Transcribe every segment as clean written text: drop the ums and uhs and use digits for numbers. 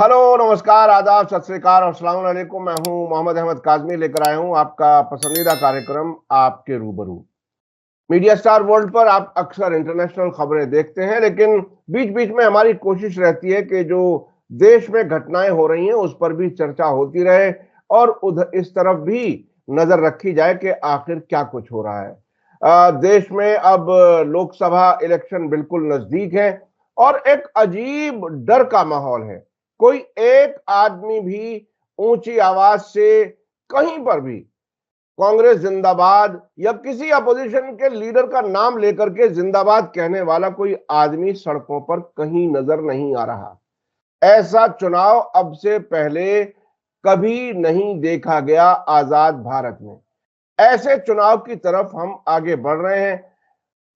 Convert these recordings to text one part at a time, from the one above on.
Hello, नमस्कार, आदाब, सत श्री अकाल और अस्सलाम वालेकुम। मैं हूं मोहम्मद अहमद काज़मी, लेकर आया हूं आपका पसंदीदा कार्यक्रम आपके रूबरू। मीडिया स्टार वर्ल्ड पर आप अक्सर इंटरनेशनल खबरें देखते हैं, लेकिन बीच बीच में हमारी कोशिश रहती है कि जो देश में घटनाएं हो रही हैं उस पर भी चर्चा होती रहे और उधर इस तरफ भी नजर रखी जाए कि आखिर क्या कुछ हो रहा है। देश में अब लोकसभा इलेक्शन बिल्कुल नजदीक है और एक अजीब डर का माहौल है। कोई एक आदमी भी ऊंची आवाज से कहीं पर भी कांग्रेस जिंदाबाद या किसी अपोजिशन के लीडर का नाम लेकर के जिंदाबाद कहने वाला कोई आदमी सड़कों पर कहीं नजर नहीं आ रहा। ऐसा चुनाव अब से पहले कभी नहीं देखा गया आजाद भारत में। ऐसे चुनाव की तरफ हम आगे बढ़ रहे हैं।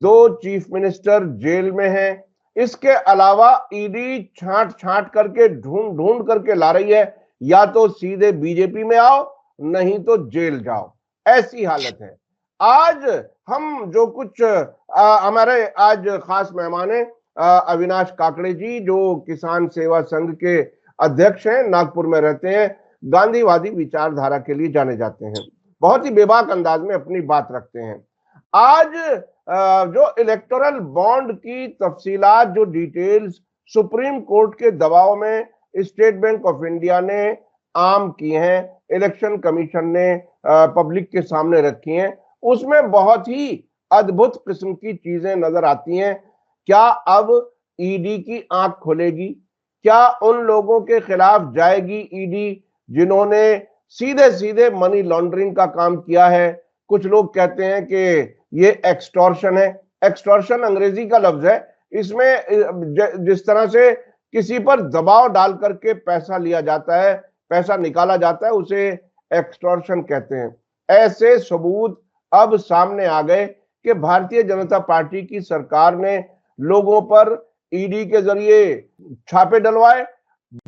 2 चीफ मिनिस्टर जेल में हैं। इसके अलावा ईडी छांट छांट करके ढूंढ ढूंढ करके ला रही है, या तो सीधे बीजेपी में आओ नहीं तो जेल जाओ। ऐसी हालत है। आज हम जो कुछ हमारे आज खास मेहमान हैं अविनाश काकड़े जी, जो किसान सेवा संघ के अध्यक्ष हैं, नागपुर में रहते हैं, गांधीवादी विचारधारा के लिए जाने जाते हैं, बहुत ही बेबाक अंदाज में अपनी बात रखते हैं। आज जो इलेक्टोरल बॉन्ड की तफसीलात, जो डिटेल्स सुप्रीम कोर्ट के दबाव में स्टेट बैंक ऑफ इंडिया ने आम की हैं, इलेक्शन कमीशन ने पब्लिक के सामने रखी हैं, उसमें बहुत ही अद्भुत किस्म की चीजें नजर आती हैं। क्या अब ईडी की आंख खुलेगी? क्या उन लोगों के खिलाफ जाएगी ईडी जिन्होंने सीधे सीधे मनी लॉन्ड्रिंग का काम किया है? कुछ लोग कहते हैं कि ये एक्सटॉर्शन है। एक्सटॉर्शन अंग्रेजी का लफ्ज है। इसमें जिस तरह से किसी पर दबाव डाल करके पैसा लिया जाता है, पैसा निकाला जाता है, उसे एक्सटॉर्शन कहते हैं। ऐसे सबूत अब सामने आ गए कि भारतीय जनता पार्टी की सरकार ने लोगों पर ईडी के जरिए छापे डलवाए,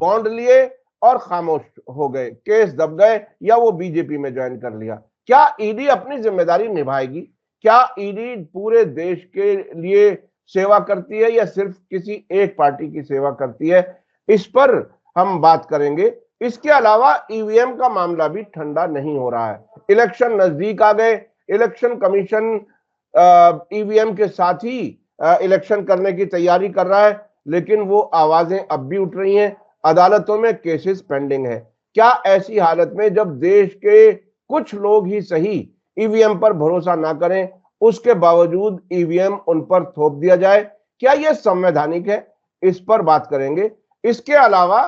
बॉन्ड लिए और खामोश हो गए, केस दब गए या वो बीजेपी में ज्वाइन कर लिया। क्या ईडी अपनी जिम्मेदारी निभाएगी? क्या ईडी पूरे देश के लिए सेवा करती है या सिर्फ किसी एक पार्टी की सेवा करती है? इस पर हम बात करेंगे। इसके अलावा ईवीएम का मामला भी ठंडा नहीं हो रहा है। इलेक्शन नजदीक आ गए। इलेक्शन कमीशन ईवीएम के साथ ही इलेक्शन करने की तैयारी कर रहा है, लेकिन वो आवाजें अब भी उठ रही हैं। अदालतों में केसेस पेंडिंग है। क्या ऐसी हालत में जब देश के कुछ लोग ही सही ईवीएम पर भरोसा ना करें, उसके बावजूद ईवीएम उन पर थोप दिया जाए, क्या यह संवैधानिक है? इस पर बात करेंगे। इसके अलावा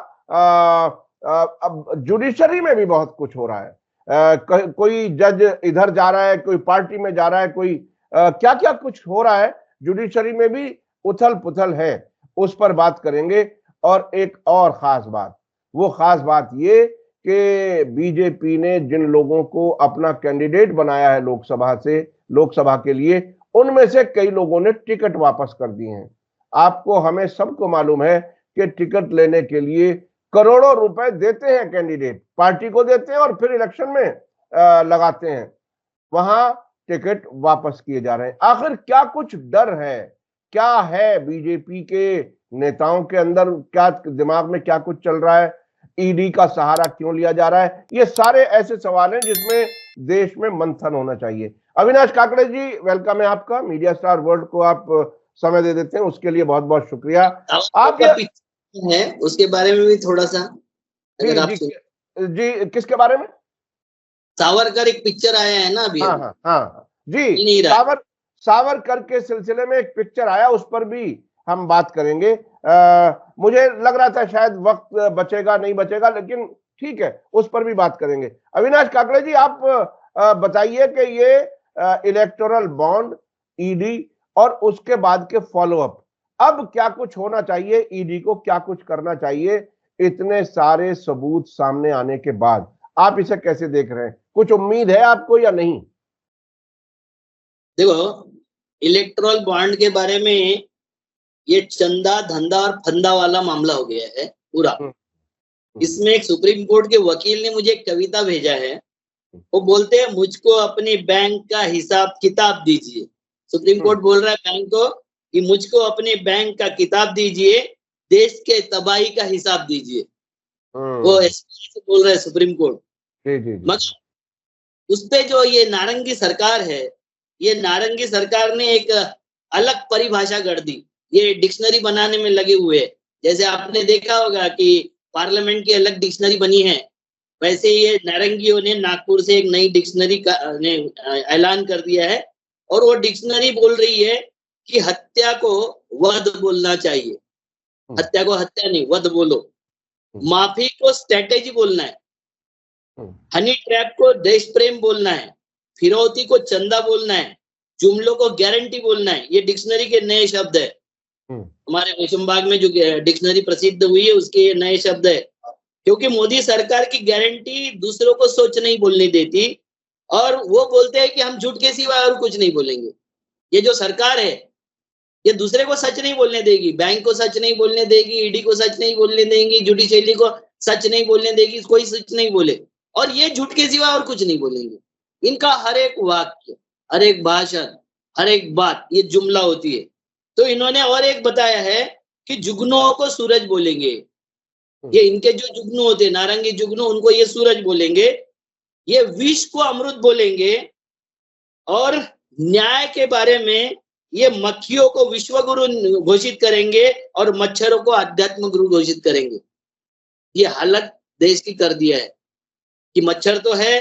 अब जुडिशरी में भी बहुत कुछ हो रहा है। कोई जज इधर जा रहा है, कोई पार्टी में जा रहा है, कोई क्या क्या कुछ हो रहा है। जुडिशरी में भी उथल पुथल है, उस पर बात करेंगे। और एक और खास बात, वो खास बात ये कि बीजेपी ने जिन लोगों को अपना कैंडिडेट बनाया है लोकसभा के लिए, उनमें से कई लोगों ने टिकट वापस कर दिए हैं। आपको हमें सबको मालूम है कि टिकट लेने के लिए करोड़ों रुपए देते हैं कैंडिडेट, पार्टी को देते हैं और फिर इलेक्शन में लगाते हैं। वहां टिकट वापस किए जा रहे हैं। आखिर क्या कुछ डर है? क्या है बीजेपी के नेताओं के अंदर? क्या दिमाग में क्या कुछ चल रहा है? ईडी का सहारा क्यों लिया जा रहा है? ये सारे ऐसे सवाल हैं जिसमें देश में मंथन होना चाहिए। अविनाश काकड़े जी, वेलकम है आपका। मीडिया स्टार वर्ल्ड को आप समय दे देते हैं, उसके लिए बहुत बहुत शुक्रिया। आप है उसके बारे में भी थोड़ा सा अगर आप जी किसके बारे में? सावरकर एक पिक्चर आया है ना अभी। हाँ जी, सावरकर के सिलसिले में एक पिक्चर आया, उस पर भी हम बात करेंगे। मुझे लग रहा था शायद वक्त बचेगा नहीं बचेगा, लेकिन ठीक है, उस पर भी बात करेंगे। अविनाश काकड़े जी, आप बताइए कि ये इलेक्टोरल बॉन्ड, ईडी और उसके बाद के फॉलोअप, अब क्या कुछ होना चाहिए? ईडी को क्या कुछ करना चाहिए इतने सारे सबूत सामने आने के बाद? आप इसे कैसे देख रहे हैं? कुछ उम्मीद है आपको या नहीं? देखो, इलेक्टोरल बॉन्ड के बारे में ये चंदा धंधा और फंदा वाला मामला हो गया है पूरा। इसमें एक सुप्रीम कोर्ट के वकील ने मुझे एक कविता भेजा है। वो बोलते हैं, मुझको अपने बैंक का हिसाब किताब दीजिए। सुप्रीम कोर्ट बोल रहा है बैंक को कि मुझको अपने बैंक का किताब दीजिए, देश के तबाही का हिसाब दीजिए। वो एसपी से बोल रहे हैं सुप्रीम कोर्ट। जी जी जी। मगर उस पे जो ये नारंगी सरकार है, ये नारंगी सरकार ने एक अलग परिभाषा कर दी। ये डिक्शनरी बनाने में लगे हुए हैं। जैसे आपने देखा होगा कि पार्लियामेंट की अलग डिक्शनरी बनी है, वैसे ये नारंगियों ने नागपुर से एक नई डिक्शनरी का ने ऐलान कर दिया है। और वो डिक्शनरी बोल रही है कि हत्या को वध बोलना चाहिए। हत्या को हत्या नहीं, वध बोलो। माफी को स्ट्रेटेजी बोलना है। हनी ट्रैप को देश प्रेम बोलना है। फिरौती को चंदा बोलना है। जुमलों को गारंटी बोलना है। ये डिक्शनरी के नए शब्द है। हमारे होशंगाबाद में जो डिक्शनरी प्रसिद्ध हुई है उसके ये नए शब्द है। क्योंकि मोदी सरकार की गारंटी दूसरों को सोच नहीं बोलने देती, और वो बोलते हैं कि हम झूठ के सिवा और कुछ नहीं बोलेंगे। ये जो सरकार है ये दूसरे को सच नहीं बोलने देगी, बैंक को सच नहीं बोलने देगी, ईडी को सच नहीं बोलने देगी, जुडिशियरी को सच नहीं बोलने देगी, कोई सच नहीं बोले, और ये झूठ के सिवा और कुछ नहीं बोलेंगे। इनका हर एक वाक्य, हर एक भाषण, हर एक बात ये जुमला होती है। तो इन्होंने और एक बताया है कि जुगनुओं को सूरज बोलेंगे। ये इनके जो जुगनू होते हैं, नारंगी जुगनू, उनको ये सूरज बोलेंगे। ये विष को अमृत बोलेंगे, और न्याय के बारे में ये मक्खियों को विश्वगुरु घोषित करेंगे और मच्छरों को अध्यात्म गुरु घोषित करेंगे। ये हालत देश की कर दिया है कि मच्छर तो है,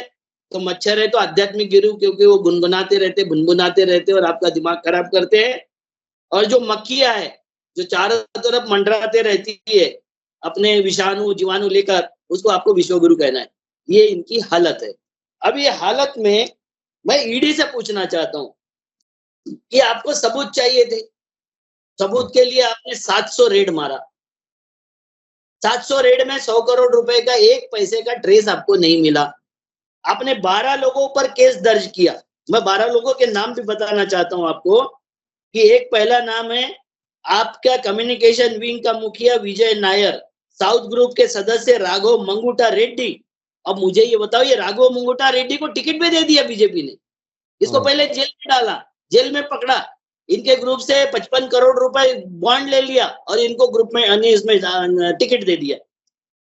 तो मच्छर है तो आध्यात्मिक गुरु, क्योंकि वो गुनगुनाते रहते, भुनभुनाते रहते और आपका दिमाग खराब करते हैं। और जो मक्खियां है जो चारों तरफ मंडराते रहती है अपने विषाणु जीवाणु लेकर, उसको आपको विश्वगुरु कहना है। ये इनकी हालत है। अब ये हालत में मैं ईडी से पूछना चाहता हूं कि आपको सबूत चाहिए थे। सबूत के लिए आपने 700 रेड मारा। 700 रेड में 100 करोड़ रुपए का एक पैसे का ट्रेस आपको नहीं मिला। आपने 12 लोगों पर केस दर्ज किया। मैं 12 लोगों के नाम भी बताना चाहता हूं आपको कि एक पहला नाम है आपका कम्युनिकेशन विंग का मुखिया विजय नायर, साउथ ग्रुप के सदस्य राघव मंगुटा रेड्डी। अब मुझे ये बताओ, ये राघव मंगुटा रेड्डी को टिकट भी दे दिया बीजेपी ने। इसको पहले जेल में डाला, जेल में पकड़ा, इनके ग्रुप से 55 करोड़ रुपए बॉन्ड ले लिया और इनको ग्रुप में इसमें टिकट दे दिया।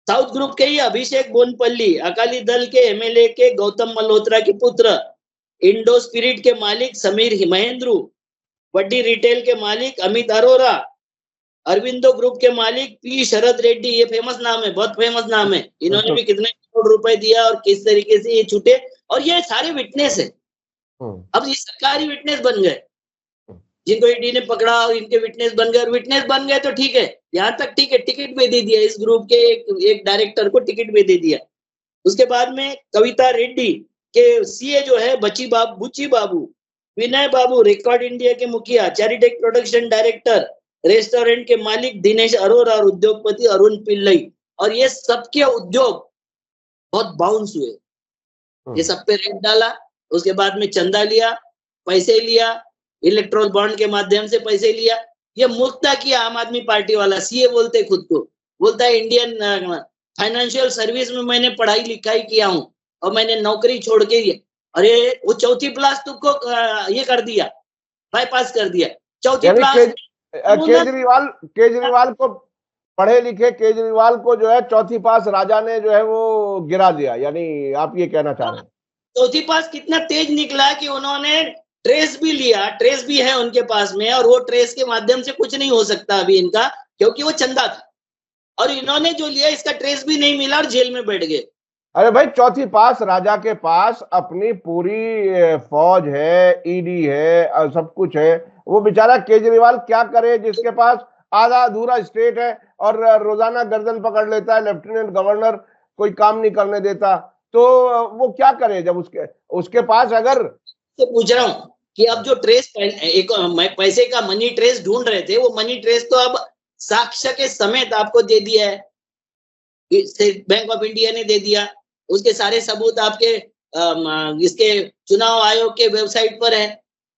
साउथ ग्रुप के ही अभिषेक बोनपल्ली, अकाली दल के एमएलए के गौतम मल्होत्रा के पुत्र, इंडो स्पिरिट के मालिक समीर महेंद्रू, वड्डी रिटेल के मालिक अमित अरोरा, अरविंदो ग्रुप के मालिक पी शरद रेड्डी। ये फेमस नाम है, बहुत फेमस नाम है। इन्होंने भी कितने करोड़ रुपए दिया और किस तरीके से ये छूटे, और ये सारे विटनेस है। अब ये सरकारी विटनेस बन गए, जिनको ईडी ने पकड़ा और इनके विटनेस बन गए। और विटनेस बन गए तो ठीक है, यहाँ तक ठीक है, टिकट भी दे दिया इस ग्रुप के एक डायरेक्टर को, टिकट भी दे दिया। उसके बाद में कविता रेड्डी के सीए जो है बुच्ची बाबू, विनय बाबू रिकॉर्ड इंडिया के मुखिया, चैरिटेक प्रोडक्शन डायरेक्टर, रेस्टोरेंट के मालिक दिनेश अरोरा और उद्योगपति अरुण पिल्लई। और ये सबके उद्योग बहुत बाउंस हुए। ये सब पे रेट डाला, उसके बाद में चंदा लिया, पैसे लिया, इलेक्ट्रोल बॉन्ड के माध्यम से पैसे लिया। ये मुफ्ता किया आम आदमी पार्टी वाला। सीए बोलते खुद को, बोलता है इंडियन फाइनेंशियल सर्विस में मैंने पढ़ाई लिखाई किया हूँ और मैंने नौकरी छोड़ के, अरे वो चौथी क्लास तुमको ये कर दिया, बाईपास कर दिया। चौथी क्लास केजरीवाल को, पढ़े लिखे केजरीवाल को जो है चौथी पास राजा ने जो है वो गिरा दिया, यानी आप ये कहना चाह रहे हैं। चौथी पास कितना तेज निकला कि उन्होंने ट्रेस भी लिया, ट्रेस भी है उनके पास में, और वो ट्रेस के माध्यम से कुछ नहीं हो सकता अभी इनका, क्योंकि वो चंदा था। और इन्होंने जो लिया इसका ट्रेस भी नहीं मिला और जेल में बैठ गए। अरे भाई, चौथी पास राजा के पास अपनी पूरी फौज है, ईडी है, सब कुछ है। वो बेचारा केजरीवाल क्या करे जिसके पास आधा अधूरा स्टेट है और रोजाना गर्दन पकड़ लेता है लेफ्टिनेंट गवर्नर, कोई काम नहीं करने देता, तो वो क्या करे जब उसके पास अगर। तो पूछ रहा हूँ कि अब जो ट्रेस एक पैसे का मनी ट्रेस ढूंढ रहे थे, वो मनी ट्रेस तो अब साक्ष्य के समेत आपको दे दिया है, स्टेट बैंक ऑफ इंडिया ने दे दिया। उसके सारे सबूत आपके इसके चुनाव आयोग के वेबसाइट पर है।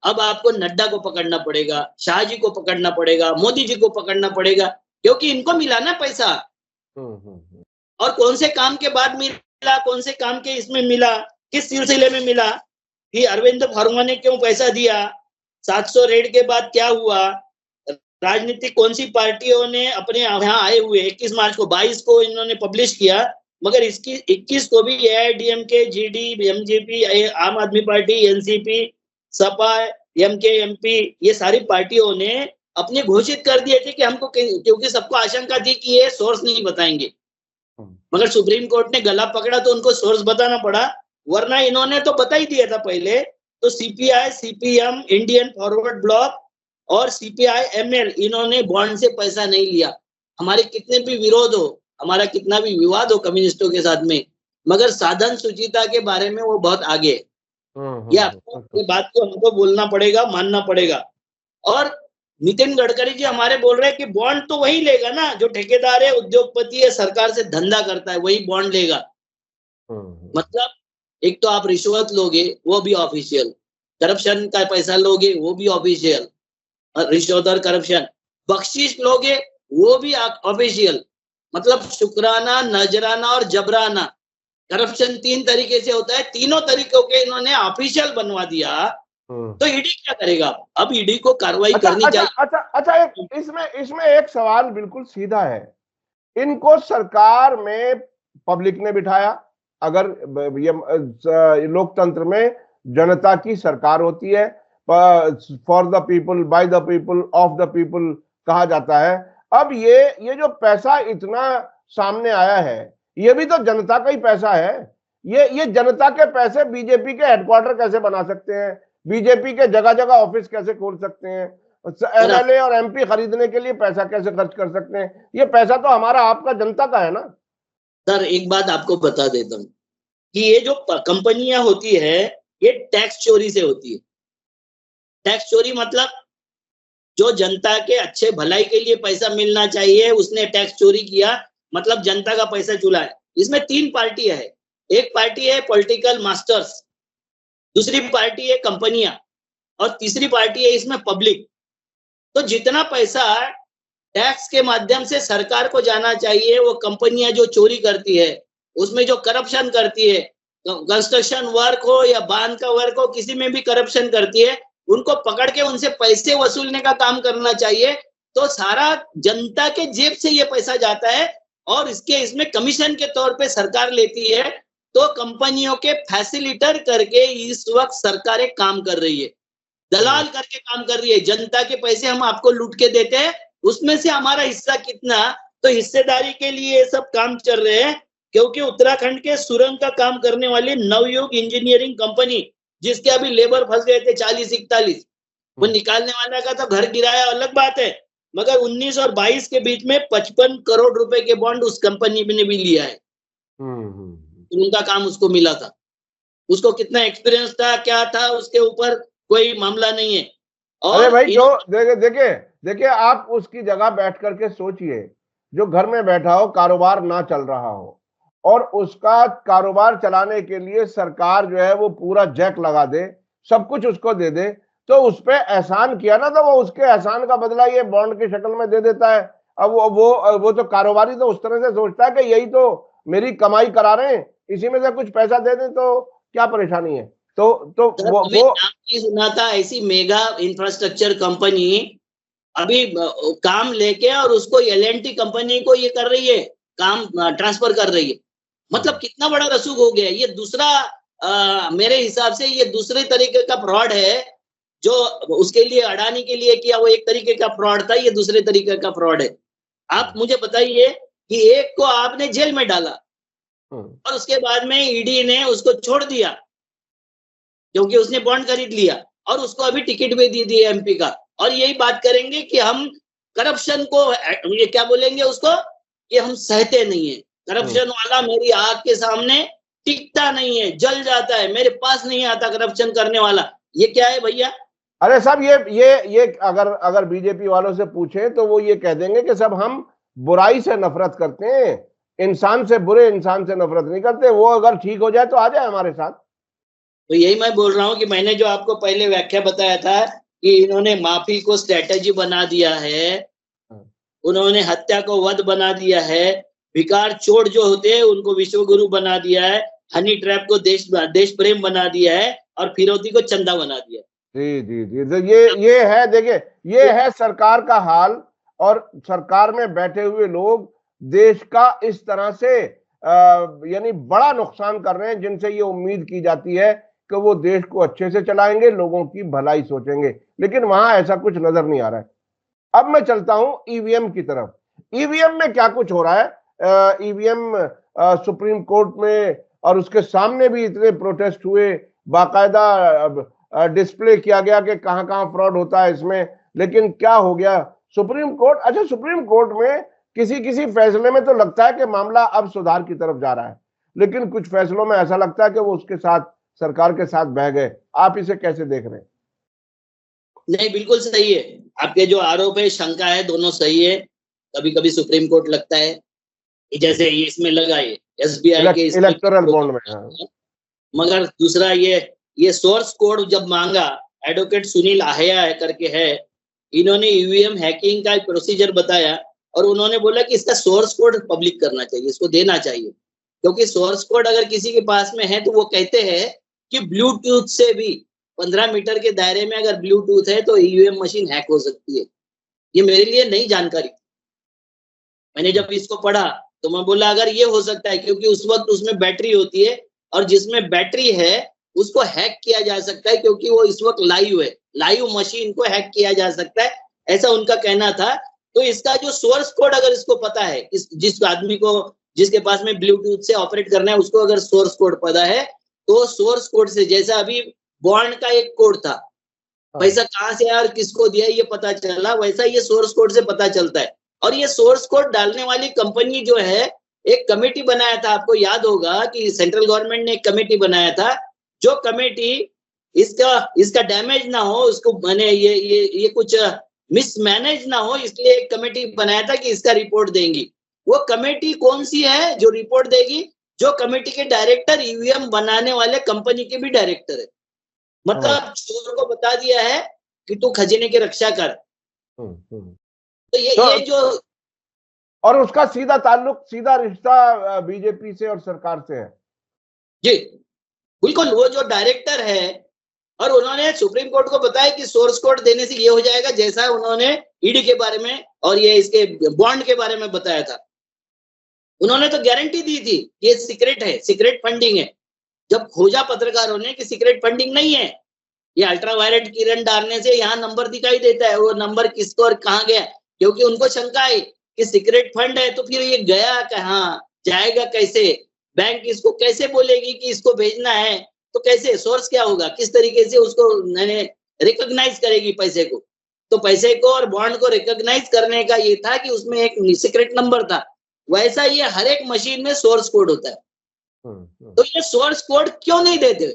अब आपको नड्डा को पकड़ना पड़ेगा, शाह जी को पकड़ना पड़ेगा, मोदी जी को पकड़ना पड़ेगा, क्योंकि इनको मिला ना पैसा। और कौन से काम के बाद मिला, कौन से काम के इसमें मिला, किस सिलसिले में मिला, कि अरविंद फर्मा ने क्यों पैसा दिया, 700 रेड के बाद क्या हुआ, राजनीतिक कौन सी पार्टियों ने अपने यहाँ आए हुए 21 मार्च को 22 को इन्होंने पब्लिश किया, मगर इसकी 21 को भी AIDMK, GD, MJP, आम आदमी party, NCP, Sapa, MK, MP ये सारी पार्टियों ने अपने घोषित कर दिए थे कि हमको, क्योंकि सबको आशंका थी कि ये सोर्स नहीं बताएंगे, मगर सुप्रीम कोर्ट ने गला पकड़ा तो उनको सोर्स बताना पड़ा, वरना इन्होंने तो बता ही दिया था पहले। तो CPI, CPM, Indian forward block और CPI ML इन्होंने बॉन्ड से पैसा नहीं लिया। हमारे कितने भी विरोध हो, हमारा कितना भी विवाद हो कम्युनिस्टों के साथ में, मगर साधन सुचिता के बारे में वो बहुत आगे है। ये आपको ये बात को हमको बोलना पड़ेगा, मानना पड़ेगा। और नितिन गडकरी जी हमारे बोल रहे हैं कि बॉन्ड तो वही लेगा ना जो ठेकेदार है, उद्योगपति है, सरकार से धंधा करता है, वही बॉन्ड लेगा। मतलब एक तो आप रिश्वत लोगे वो भी ऑफिशियल, करप्शन का पैसा लोगे वो भी ऑफिशियल, रिश्वत और करप्शन, बख्शीश लोगे वो भी ऑफिशियल। मतलब शुक्राना, नजराना और जबराना, करप्शन 3 तरीके से होता है, तीनों तरीकों के इन्होंने ऑफिशियल बनवा दिया। तो ईडी क्या करेगा? अब ईडी को कार्रवाई करनी चाहिए। अच्छा, इसमें एक सवाल बिल्कुल सीधा है। इनको सरकार में पब्लिक ने बिठाया, अगर ये लोकतंत्र में जनता की सरकार होती है, for the people, by the people, of the people कहा जाता है। अब ये जो पैसा इतना सामने आया है, ये भी तो जनता का ही पैसा है। ये जनता के पैसे बीजेपी के हेडक्वार्टर कैसे बना सकते हैं, बीजेपी के जगह जगह ऑफिस कैसे खोल सकते हैं, MLA और MP खरीदने के लिए पैसा कैसे खर्च कर सकते हैं? ये पैसा तो हमारा, आपका, जनता का है ना। सर एक बात आपको बता देता हूँ कि ये जो कंपनियां होती है ये टैक्स चोरी से होती है। टैक्स चोरी मतलब जो जनता के अच्छे भलाई के लिए पैसा मिलना चाहिए उसने टैक्स चोरी किया, मतलब जनता का पैसा चुराया है। इसमें 3 पार्टियां है, एक पार्टी है पॉलिटिकल मास्टर्स, दूसरी पार्टी है कंपनियां और तीसरी पार्टी है इसमें पब्लिक। तो जितना पैसा टैक्स के माध्यम से सरकार को जाना चाहिए, वो कंपनियां जो चोरी करती है, उसमें जो करप्शन करती है, कंस्ट्रक्शन वर्क हो या बांध का वर्क हो, किसी में भी करप्शन करती है, उनको पकड़ के उनसे पैसे वसूलने का काम करना चाहिए। तो सारा जनता के जेब से ये पैसा जाता है और इसमें कमीशन के तौर पे सरकार लेती है। तो कंपनियों के फैसिलिटर करके इस वक्त सरकार एक काम कर रही है, दलाल करके काम कर रही है। जनता के पैसे हम आपको लूट के देते हैं, उसमें से हमारा हिस्सा कितना, तो हिस्सेदारी के लिए ये सब काम चल रहे हैं। क्योंकि उत्तराखंड के सुरंग का काम करने वाली नवयुग इंजीनियरिंग कंपनी, जिसके अभी लेबर फंस गए थे 40-41, वो निकालने वाला का तो घर गिराया अलग बात है, मगर 19 और 22 के बीच में 55 करोड़ रुपए के बॉन्ड उस कंपनी ने भी लिया है। उनका काम उसको मिला था, उसको कितना एक्सपीरियंस था, क्या था, उसके ऊपर कोई मामला नहीं है। और अरे भाई, जो देखिए आप उसकी जगह बैठ करके सोचिए, जो घर में बैठा हो, कारोबार ना चल रहा हो और उसका कारोबार चलाने के लिए सरकार जो है वो पूरा जैक लगा दे, सब कुछ उसको दे दे, तो उस पे एहसान किया ना, तो वो उसके एहसान का बदला ये बॉन्ड की शक्ल में दे देता है। अब वो तो कारोबारी तो उस तरह से सोचता है कि यही तो मेरी कमाई करा रहे हैं, इसी में से कुछ पैसा दे दें तो क्या परेशानी है। तो वो सुना था ऐसी मेगा इंफ्रास्ट्रक्चर कंपनी अभी काम लेके और उसको L&T कंपनी को ये कर रही है, काम ट्रांसफर कर रही है। मतलब कितना बड़ा रसूख हो गया। ये दूसरा मेरे हिसाब से ये दूसरे तरीके का फ्रॉड है, जो उसके लिए अडानी के लिए किया वो एक तरीके का फ्रॉड था, ये दूसरे तरीके का फ्रॉड है। आप मुझे बताइए कि एक को आपने जेल में डाला और उसके बाद में ईडी ने उसको छोड़ दिया क्योंकि उसने बॉन्ड खरीद लिया और उसको अभी टिकट भी दे दिया MP का। और यही बात करेंगे कि हम करप्शन को, ये क्या बोलेंगे उसको, कि हम सहते नहीं है। करप्शन वाला मेरी आंख के सामने टिकता नहीं है, जल जाता है, मेरे पास नहीं आता करप्शन करने वाला। ये क्या है भैया? अरे सब ये अगर बीजेपी वालों से पूछे तो वो ये कह देंगे कि सब हम बुराई से नफरत करते हैं, इंसान से, बुरे इंसान से नफरत नहीं करते। वो अगर ठीक हो जाए तो आ जाए हमारे साथ। तो यही मैं बोल रहा हूँ कि मैंने जो आपको पहले व्याख्या बताया था कि इन्होंने माफी को स्ट्रेटेजी बना दिया है, उन्होंने हत्या को वध बना दिया है, भिकार चोर जो होते हैं उनको विश्वगुरु बना दिया है, हनी ट्रैप को देश प्रेम बना दिया है और फिरौती को चंदा बना दिया है। जी जी जी, तो ये है, देखिए ये है सरकार का हाल, और सरकार में बैठे हुए लोग देश का इस तरह से यानी बड़ा नुकसान कर रहे हैं, जिनसे ये उम्मीद की जाती है कि वो देश को अच्छे से चलाएंगे, लोगों की भलाई सोचेंगे, लेकिन वहां ऐसा कुछ नजर नहीं आ रहा है। अब मैं चलता हूं ईवीएम की तरफ। ईवीएम में क्या कुछ हो रहा है? ईवीएम सुप्रीम कोर्ट में और उसके सामने भी इतने प्रोटेस्ट हुए, बाकायदा डिस्प्ले किया गया कि कहां कहां फ्रॉड होता है इसमें, लेकिन क्या हो गया? सुप्रीम कोर्ट, अच्छा सुप्रीम कोर्ट में किसी किसी फैसले में तो लगता है कि मामला अब सुधार की तरफ जा रहा है, लेकिन कुछ फैसलों में ऐसा लगता है कि वो उसके साथ, सरकार के साथ बह गए। आप इसे कैसे देख रहे हैं? नहीं, बिल्कुल सही है। आपके जो आरोप है, शंका है, दोनों सही है। कभी कभी सुप्रीम कोर्ट लगता है कि जैसे ये इसमें लगा है एसबीआई के इसमें, इलेक्टोरल बॉन्ड में। हाँ। मगर दूसरा ये सोर्स कोड जब मांगा, एडवोकेट सुनील आहिया है करके है, इन्होंने ईवीएम हैकिंग का प्रोसीजर बताया और उन्होंने बोला कि इसका सोर्स कोड पब्लिक करना चाहिए, इसको देना चाहिए, क्योंकि सोर्स कोड अगर किसी के पास में है तो वो कहते हैं कि ब्लूटूथ से भी 15 मीटर के दायरे में अगर ब्लूटूथ है तो ईवीएम मशीन हैक हो सकती है। ये मेरे लिए नई जानकारी। मैंने जब इसको पढ़ा तो मैं बोला अगर ये हो सकता है, क्योंकि उस वक्त उसमें बैटरी होती है और जिसमें बैटरी है उसको हैक किया जा सकता है, क्योंकि वो इस वक्त लाइव है, लाइव मशीन को हैक किया जा सकता है, ऐसा उनका कहना था। तो इसका जो सोर्स कोड अगर इसको पता है, जिस आदमी को, जिसके पास में ब्लूटूथ से ऑपरेट करना है, उसको अगर सोर्स कोड पता है तो सोर्स कोड से, जैसा अभी बॉन्ड का एक कोड था, पैसा कहां से आया और किसको दिया ये पता चला, वैसा ये सोर्स कोड से पता चलता है। और ये सोर्स कोड डालने वाली कंपनी जो है, एक कमेटी बनाया था, आपको याद होगा कि सेंट्रल गवर्नमेंट ने एक कमेटी बनाया था, जो कमेटी इसका डैमेज ना हो, उसको मैंने ये कुछ मिसमैनेज ना हो, इसलिए एक कमेटी बनाया था कि इसका रिपोर्ट देंगी। वो कमेटी कौन सी है जो रिपोर्ट देगी? जो कमेटी के डायरेक्टर ईवीएम बनाने वाले कंपनी के भी डायरेक्टर है। मतलब चोर को बता दिया है कि तू खजाने की रक्षा कर। तो ये जो, और उसका सीधा ताल्लुक, सीधा रिश्ता बीजेपी से और सरकार से है। जी बिल्कुल, वो जो डायरेक्टर है, और उन्होंने सुप्रीम कोर्ट को बताया कि सोर्स कोड देने से ये हो जाएगा, जैसा उन्होंने ईडी के बारे में और ये इसके बॉन्ड के बारे में बताया था। उन्होंने तो गारंटी दी थी ये सीक्रेट है, सीक्रेट फंडिंग है। जब खोजा पत्रकारों ने कि सीक्रेट फंडिंग नहीं है, ये अल्ट्रावायलेट किरण डालने से यहाँ नंबर दिखाई देता है, वो नंबर किसको और कहाँ गया, क्योंकि उनको शंका है कि सीक्रेट फंड है तो फिर ये गया कहाँ, जाएगा कैसे, बैंक इसको कैसे बोलेगी कि इसको भेजना है, तो कैसे, सोर्स क्या होगा, किस तरीके से उसको रिकॉग्नाइज करेगी पैसे को। तो पैसे को और बॉन्ड को रिकॉग्नाइज करने का ये था कि उसमें एक सीक्रेट नंबर था। वैसा ये हर एक मशीन में सोर्स कोड होता है। तो ये सोर्स कोड क्यों नहीं देते?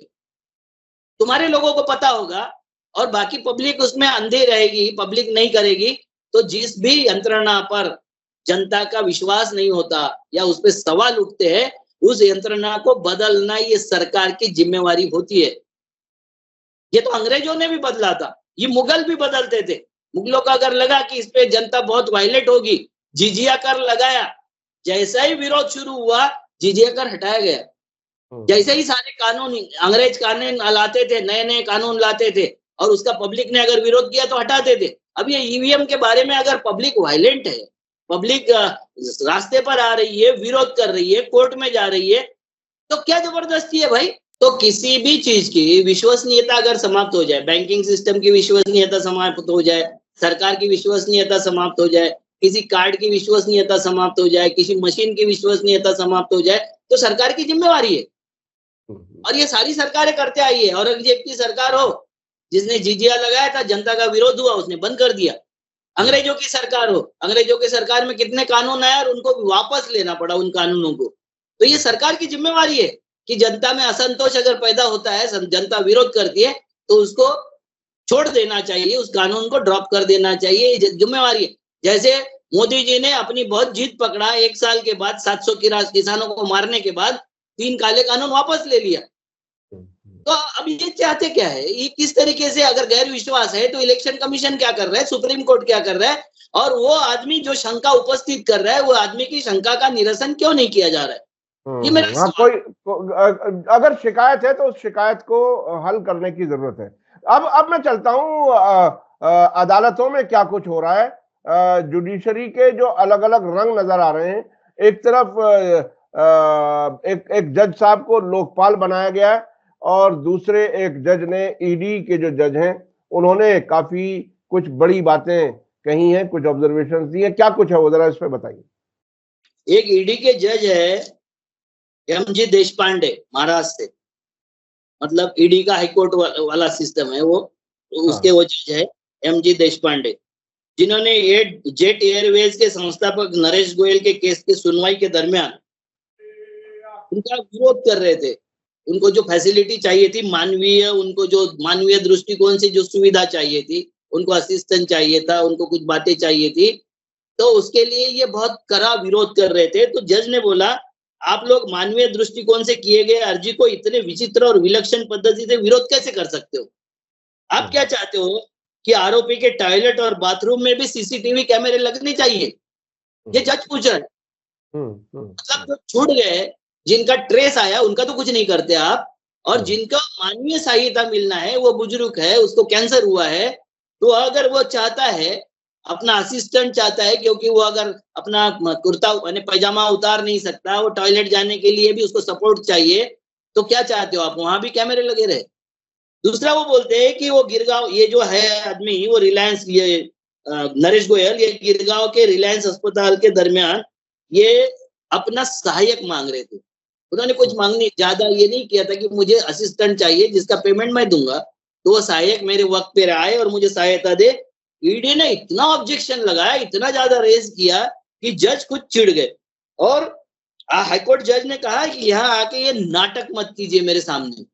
तुम्हारे लोगों को पता होगा और बाकी पब्लिक उसमें अंधे रहेगी, पब्लिक नहीं करेगी, तो जिस भी यंत्रणा पर जनता का विश्वास नहीं होता या उस पर सवाल उठते हैं, उस यंत्रणा को बदलना ये सरकार की जिम्मेवारी होती है। ये तो अंग्रेजों ने भी बदला था, ये मुगल भी बदलते थे। मुगलों का अगर लगा कि इस पे जनता बहुत वायलेट होगी, जिजिया कर लगाया, जैसा ही विरोध शुरू हुआ जिजिया कर हटाया गया। जैसे ही सारे कानून, अंग्रेज कानून लाते थे, नए नए कानून लाते थे, और उसका पब्लिक ने अगर विरोध किया तो हटाते थे। अब ये ईवीएम के बारे में अगर पब्लिक वायलेंट है, पब्लिक रास्ते पर आ रही है, विरोध कर रही है, कोर्ट में जा रही है, तो क्या जबरदस्ती है भाई? तो किसी भी चीज की विश्वसनीयता अगर समाप्त हो जाए, बैंकिंग सिस्टम की विश्वसनीयता समाप्त हो जाए, सरकार की विश्वसनीयता समाप्त हो जाए, किसी कार्ड की विश्वसनीयता समाप्त हो जाए, किसी मशीन की विश्वसनीयता समाप्त हो जाए, तो सरकार की जिम्मेवारी है। और ये सारी सरकारें करते आई है। औरंगजेब की सरकार हो, जिसने जिजिया लगाया था, जनता का विरोध हुआ, उसने बंद कर दिया। अंग्रेजों की सरकार हो, अंग्रेजों की सरकार में कितने कानून आए और उनको वापस लेना पड़ा उन कानूनों को। तो ये सरकार की जिम्मेवारी है कि जनता में असंतोष अगर पैदा होता है, जनता विरोध करती है, तो उसको छोड़ देना चाहिए, उस कानून को ड्रॉप कर देना चाहिए, ये जिम्मेवारी है। जैसे मोदी जी ने अपनी बहुत जीत पकड़ा, 1 साल के बाद 700 किसानों को मारने के बाद 3 काले कानून वापस ले लिया। तो अब ये चाहते क्या है, ये किस तरीके से, अगर गैर विश्वास है तो इलेक्शन कमीशन क्या कर रहा है, सुप्रीम कोर्ट क्या कर रहा है, और वो आदमी जो शंका उपस्थित कर रहा है, वो आदमी की शंका का निरसन क्यों नहीं किया जा रहा है? ये मेरा अगर शिकायत है तो उस शिकायत को हल करने की जरूरत है। अब मैं चलता हूँ अदालतों में क्या कुछ हो रहा है। जुडिशरी के जो अलग अलग रंग नजर आ रहे हैं, एक तरफ एक जज साहब को लोकपाल बनाया गया है और दूसरे एक जज ने, ईडी के जो जज हैं, उन्होंने काफी कुछ बड़ी बातें कही हैं, कुछ ऑब्जर्वेशन दी हैं। क्या कुछ है वो जरा इस पे बताइए। एक ईडी के जज है एमजी देशपांडे, महाराष्ट्र से, मतलब ईडी का हाईकोर्ट वाला सिस्टम है वो, तो उसके वो जज है एमजी देशपांडे, जिन्होंने जेट एयरवेज के संस्थापक नरेश गोयल के केस की सुनवाई के दरमियान उनका विरोध कर रहे थे। उनको जो फैसिलिटी चाहिए थी, उनको जो मानवीय दृष्टिकोण से जो सुविधा चाहिए थी, उनको असिस्टेंट चाहिए था, उनको कुछ बातें चाहिए थी, तो उसके लिए ये बहुत कड़ा विरोध कर रहे थे। तो जज ने बोला, आप लोग मानवीय दृष्टिकोण से किए गए अर्जी को इतने विचित्र और विलक्षण पद्धति से विरोध कैसे कर सकते हो? आप क्या चाहते हो कि आरोपी के टॉयलेट और बाथरूम में भी सीसीटीवी कैमरे लगने चाहिए? ये जज पूछ रहा है। मतलब जो छूट गए, जिनका ट्रेस आया, उनका तो कुछ नहीं करते आप, और जिनका मानवीय सहायता मिलना है, वो बुजुर्ग है, उसको कैंसर हुआ है, तो अगर वो चाहता है, अपना असिस्टेंट चाहता है, क्योंकि वो अगर अपना कुर्ता यानी पैजामा उतार नहीं सकता, वो टॉयलेट जाने के लिए भी उसको सपोर्ट चाहिए, तो क्या चाहते हो आप? वहां भी कैमरे लगे रहे। दूसरा वो बोलते हैं कि वो गिरगांव, ये जो है आदमी, वो रिलायंस, ये नरेश गोयल, ये गिरगांव के रिलायंस अस्पताल के दरमियान ये अपना सहायक मांग रहे थे। उन्होंने कुछ मांगनी ज्यादा ये नहीं किया था कि मुझे असिस्टेंट चाहिए जिसका पेमेंट मैं दूंगा, तो वो सहायक मेरे वक्त पे आए और मुझे सहायता दे। ईडी ने इतना ऑब्जेक्शन लगाया, इतना ज्यादा रेज किया कि जज खुद चिढ़ गए, और हाईकोर्ट जज ने कहा कि यहाँ आके ये नाटक मत कीजिए मेरे सामने,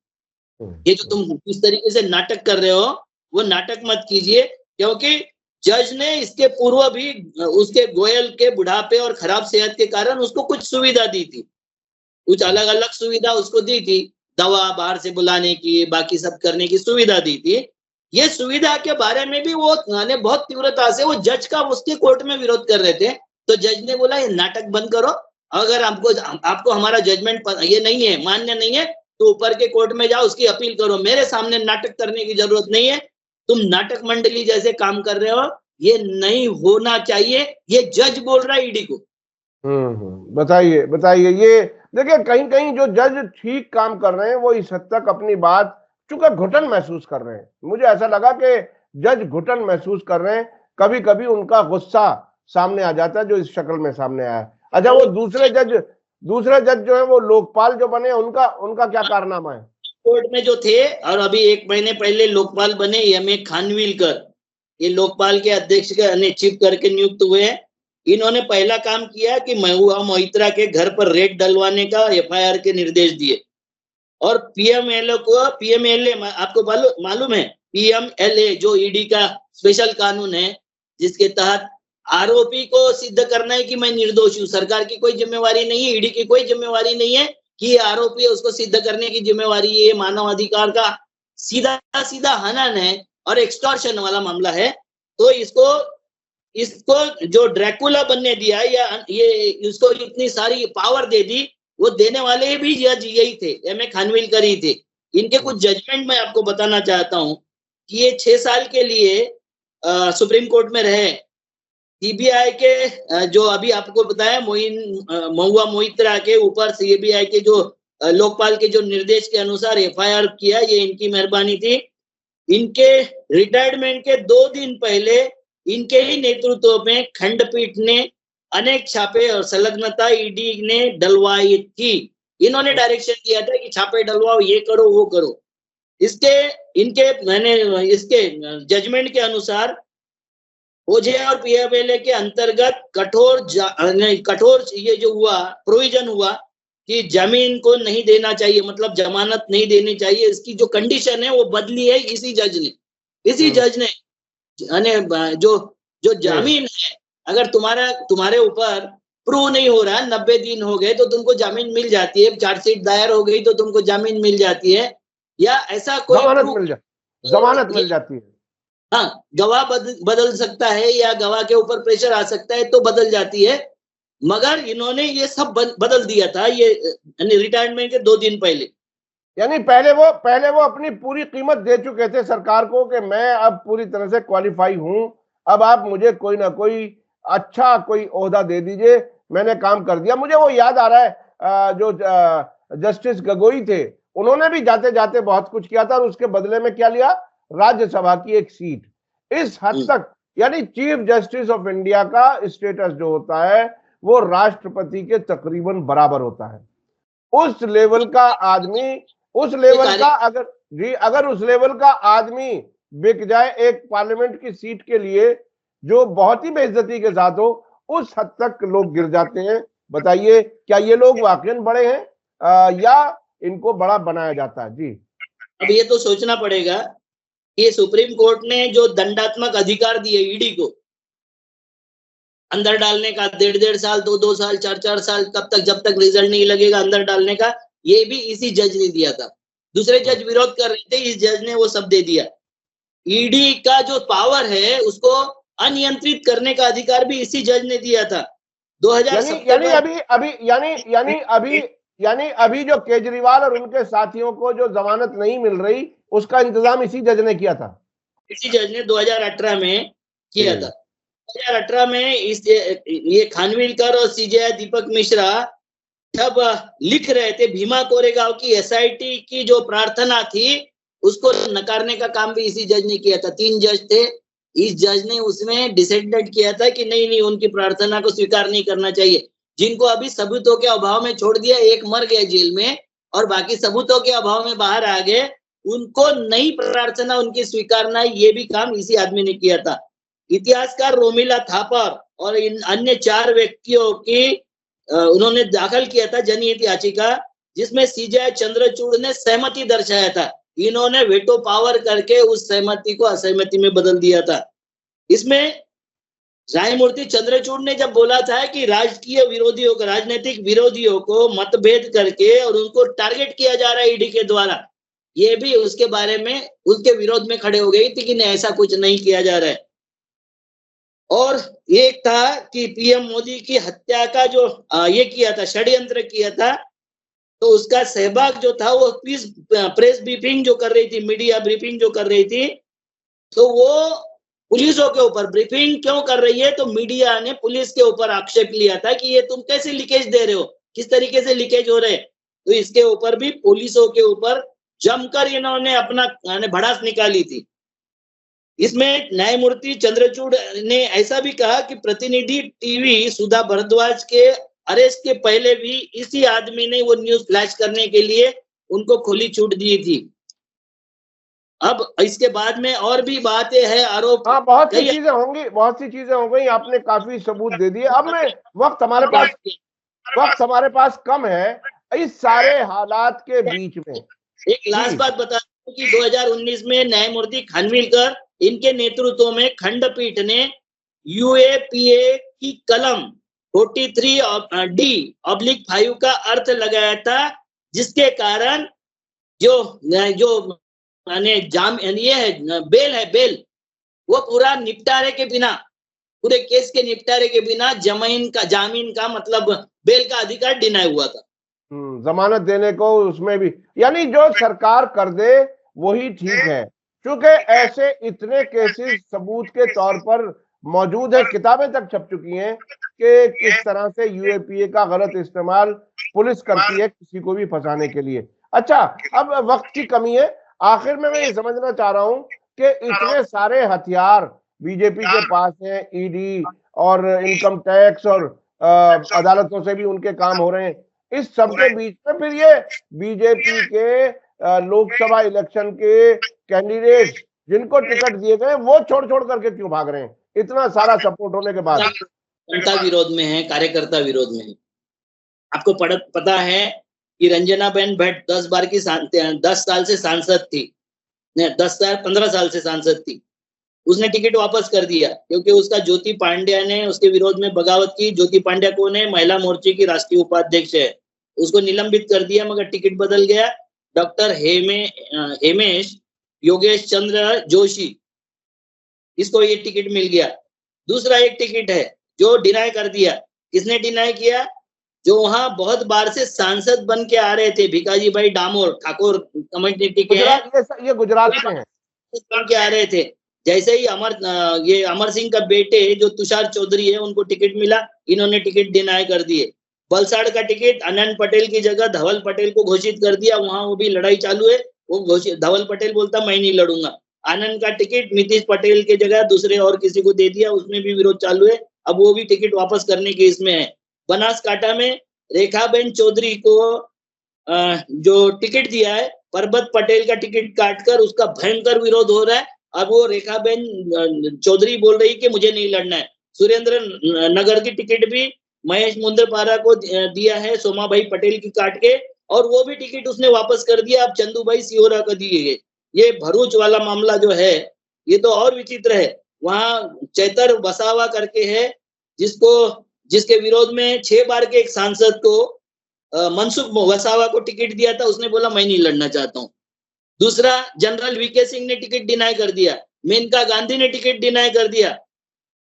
ये जो तुम इस तरीके से नाटक कर रहे हो, वो नाटक मत कीजिए, क्योंकि जज ने इसके पूर्व भी उसके गोयल के बुढ़ापे और खराब सेहत के कारण उसको कुछ सुविधा दी थी, कुछ अलग अलग सुविधा उसको दी थी, दवा बाहर से बुलाने की, बाकी सब करने की सुविधा दी थी। ये सुविधा के बारे में भी वो बहुत तीव्रता से वो जज का उसके कोर्ट में विरोध कर रहे थे। तो जज ने बोला, ये नाटक बंद करो, अगर आपको हमारा जजमेंट ये नहीं है, मान्य नहीं है, तो ऊपर के कोर्ट में जाओ, उसकी अपील करो, मेरे सामने नाटक करने की जरूरत नहीं है, तुम नाटक मंडली जैसे काम कर रहे हो, ये नहीं होना चाहिए। ये जज बोल रहा है ईडी को। बताइए बताइए। ये देखिए, कहीं कहीं जो जज ठीक काम कर रहे हैं वो इस हद तक अपनी बात, चूंकि घुटन महसूस कर रहे हैं, मुझे ऐसा लगा कि जज घुटन महसूस कर रहे हैं, कभी कभी उनका गुस्सा सामने आ जाता है, जो इस शक्ल में सामने आया। अच्छा, वो दूसरे जज जो है वो लोकपाल जो बने, उनका क्या कारनामा है? कोर्ट में जो थे, और अभी 1 महीने पहले लोकपाल बने एम.ए. खानविलकर, ये लोकपाल के अध्यक्ष के चीफ करके नियुक्त हुए हैं। इन्होंने पहला काम किया कि महुआ मोइत्रा के घर पर रेड डलवाने का एफआईआर के निर्देश दिए, और पीएमएलए आपको मालूम है, पीएमएलए जो ईडी का स्पेशल कानून है, जिसके तहत आरोपी को सिद्ध करना है कि मैं निर्दोष हूं। सरकार की कोई जिम्मेवारी नहीं है, ईडी की कोई जिम्मेवारी नहीं है कि ये आरोपी है, उसको सिद्ध करने की जिम्मेवारी ये मानव अधिकार का सीधा सीधा हनन है और एक्सटॉर्शन वाला मामला है। तो इसको जो ड्रैकुला बनने दिया, या ये इसको इतनी सारी पावर दे दी, वो देने वाले भी जज यही थे, एम.ए. खानविलकर ही थे। इनके कुछ जजमेंट मैं आपको बताना चाहता हूं कि ये 6 साल के लिए सुप्रीम कोर्ट में रहे। सीबीआई के जो अभी आपको बताया, महुआ मोइत्रा के ऊपर सीबीआई के जो लोकपाल के जो निर्देश के अनुसार एफआईआर किया, ये इनकी मेहरबानी थी। इनके रिटायरमेंट के 2 दिन पहले इनके ही नेतृत्व में खंडपीठ ने अनेक छापे और संलग्नता ईडी ने डलवाई थी। इन्होंने डायरेक्शन दिया था कि छापे डलवाओ, ये करो, वो करो। इसके जजमेंट के अनुसार ओजे और पीएमएलए के अंतर्गत कठोर ये जो हुआ, प्रोविजन हुआ कि जमीन को नहीं देना चाहिए, मतलब जमानत नहीं देनी चाहिए, इसकी जो कंडीशन है वो बदली है इसी जज ने जो जामीन है, अगर तुम्हारे ऊपर प्रूव नहीं हो रहा, 90 दिन हो गए तो तुमको जामीन मिल जाती है, चार्जशीट दायर हो गई तो तुमको जामीन मिल जाती है, या ऐसा कोई जमानत मिल जाती है। हाँ, गवाह बदल सकता है, या गवाह के ऊपर प्रेशर आ सकता है तो बदल जाती है। मगर इन्होंने ये सब बदल दिया था, ये रिटायरमेंट के 2 दिन पहले। यानी पहले वो अपनी पूरी कीमत दे चुके थे सरकार को कि मैं अब पूरी तरह से क्वालिफाई हूं, अब आप मुझे कोई ना कोई अच्छा कोई ओहदा दे दीजिए, मैंने काम कर दिया। मुझे वो याद आ रहा है जो जस्टिस गगोई थे, उन्होंने भी जाते जाते बहुत कुछ किया था और उसके बदले में क्या लिया, राज्यसभा की एक सीट। इस हद तक यानी चीफ जस्टिस ऑफ इंडिया का स्टेटस जो होता है वो राष्ट्रपति के तकरीबन बराबर होता है। उस लेवल का आदमी, उस लेवल का अगर उस लेवल का आदमी बिक जाए एक पार्लियामेंट की सीट के लिए जो बहुत ही बेइज्जती के साथ हो, उस हद तक लोग गिर जाते हैं। बताइए क्या ये लोग वाकई बड़े हैं या इनको बड़ा बनाया जाता है? जी, अब ये तो सोचना पड़ेगा कि सुप्रीम कोर्ट ने जो दंडात्मक अधिकार दिए ईडी को अंदर डालने का, 1.5 साल, 2 साल, 4 साल, तब तक जब तक रिजल्ट नहीं लगेगा अंदर डालने का, ये भी इसी जज ने दिया था। दूसरे जज विरोध कर रहे थे, इस जज ने वो सब दे दिया। ईडी का जो पावर है उसको अनियंत्रित करने का अधिकार भी इसी जज ने दिया था। 2070 यानी अभी जो केजरीवाल और उनके साथियों को जो जमानत नहीं मिल रही उसका इंतजाम इसी जज ने किया था। इसी जज ने 2018 में किया था। 2018 में ये खानविलकर और सीजेआई दीपक मिश्रा जब लिख रहे थे भीमा कोरेगांव की एसआईटी की जो प्रार्थना थी उसको नकारने का काम भी इसी जज ने किया था। 3 जज थे, इस जज ने उसमें डिसाइडेड किया था कि नहीं उनकी प्रार्थना को स्वीकार नहीं करना चाहिए। जिनको अभी सबूतों के अभाव में छोड़ दिया, एक मर गया जेल में और बाकी सबूतों के अभाव में बाहर आ गए, उनको नई प्रार्थना उनकी स्वीकारना, ये भी काम इसी आदमी ने किया था। इतिहासकार रोमिला थापर और इन अन्य 4 व्यक्तियों की उन्होंने दाखिल किया था जनहित याचिका, जिसमें सीजेआई चंद्रचूड़ ने सहमति दर्शाया था। इन्होंने वेटो पावर करके उस सहमति को असहमति में बदल दिया था। इसमें न्यायमूर्ति चंद्रचूड़ ने जब बोला था कि राजकीय विरोधियों को, राजनीतिक विरोधियों को मतभेद करके और उनको टारगेट किया जा रहा है ईडी के द्वारा, ये भी उसके बारे में उसके विरोध में खड़े हो गई थी कि नहीं ऐसा कुछ नहीं किया जा रहा है। और एक था कि पीएम मोदी की हत्या का जो ये किया था, षड्यंत्र किया था, तो उसका सहभाग जो था वो प्रेस ब्रीफिंग जो कर रही थी, मीडिया ब्रीफिंग जो कर रही थी, तो वो पुलिसों के ऊपर ब्रीफिंग क्यों कर रही है, तो मीडिया ने पुलिस के ऊपर आक्षेप लिया था कि ये तुम कैसे लीकेज दे रहे हो, किस तरीके से लीकेज हो रहे। तो इसके ऊपर भी पुलिसों के ऊपर जमकर इन्होंने अपना भड़ास निकाली थी। इसमें न्यायमूर्ति चंद्रचूड़ ने ऐसा भी कहा कि प्रतिनिधि टीवी सुधा भारद्वाज के अरेस्ट के पहले भी इसी आदमी ने वो न्यूज फ्लैश करने के लिए उनको खुली छूट दी थी। अब इसके बाद में और भी बातें हैं, आरोप, हाँ, बहुत सी चीजें हो गई, आपने काफी सबूत दे दिए। अब मैं वक्त हमारे पास कम है। इस सारे हालात के बीच में एक लास्ट बात बता दूं कि 2019 में न्यायमूर्ति खानविलकर इनके नेतृत्व में खंडपीठ ने यूएपीए की कलम 43D/5 का अर्थ लगाया था, जिसके कारण जो ये है बेल वो पूरा निपटारे के बिना, पूरे केस के निपटारे के बिना जामीन का मतलब बेल का अधिकार डिनाई हुआ था। जमानत देने को उसमें भी, यानी जो सरकार कर दे वही ठीक है, क्योंकि ऐसे इतने केसेस सबूत के तौर पर मौजूद है, किताबें तक छप चुकी हैं कि किस तरह से यूएपीए का गलत इस्तेमाल पुलिस करती है किसी को भी फंसाने के लिए। अच्छा, अब वक्त की कमी है, आखिर में मैं ये समझना चाह रहा हूं कि इतने सारे हथियार बीजेपी के पास हैं, ईडी और इनकम टैक्स और अदालतों से भी उनके काम हो रहे हैं, इस सब के बीच में फिर ये बीजेपी के लोकसभा इलेक्शन के कैंडिडेट जिनको टिकट दिए गए वो छोड़ करके क्यों भाग रहे हैं, इतना सारा सपोर्ट होने के बाद? जनता विरोध में है, कार्यकर्ता विरोध में है। आपको पता है कि रंजनाबेन भट्ट 10 साल से सांसद थी, 15 साल से सांसद थी, उसने टिकट वापस कर दिया क्योंकि उसका ज्योति पांड्या ने उसके विरोध में बगावत की। ज्योति पांड्या कौन है? महिला मोर्चे की राष्ट्रीय उपाध्यक्ष है। उसको निलंबित कर दिया, मगर टिकट बदल गया। डॉक्टर हेमेश योगेश चंद्र जोशी, इसको ये टिकट मिल गया। दूसरा एक टिकट है जो डिनाई कर दिया। किसने डिनाई किया? जो वहाँ बहुत बार से सांसद बन के आ रहे थे, भिकाजी भाई डामोर ठाकुर कम्युनिटी के हैं, ये गुजरात के हैं, बन के आ रहे थे। जैसे ही ये अमर सिंह का बेटे जो तुषार चौधरी है, उनको टिकट मिला, इन्होंने टिकट डिनाई कर दिए। वलसाड़ का टिकट आनंद पटेल की जगह धवल पटेल को घोषित कर दिया, वहां वो भी लड़ाई चालू है। वो धवल पटेल बोलता मैं नहीं लड़ूंगा। आनंद का टिकट नीतीश पटेल की जगह दूसरे और किसी को दे दिया, उसमें भी विरोध चालू है। अब वो भी टिकट वापस करने की इसमें है। बनासकांठा में रेखाबेन चौधरी को जो टिकट दिया है, परबत पटेल का टिकट काटकर उसका भयंकर विरोध हो रहा है। अब वो रेखाबेन चौधरी बोल रही कि मुझे नहीं लड़ना है। सुरेंद्र नगर की टिकट भी महेश मुंद्रपारा को दिया है, सोमाभाई पटेल की काट के, और वो भी टिकट उसने वापस कर दिया। अब चंदूभाई सिहोरा को दिए गए। ये भरूच वाला मामला जो है, ये तो और विचित्र है। वहां चैतर वसावा करके है, जिसके विरोध में 6 बार के एक सांसद को मनसुख वसावा को टिकट दिया था, उसने बोला मैं नहीं लड़ना चाहता हूँ। दूसरा, जनरल वीके सिंह ने टिकट डिनाई कर दिया, मेनका गांधी ने टिकट डिनाई कर दिया।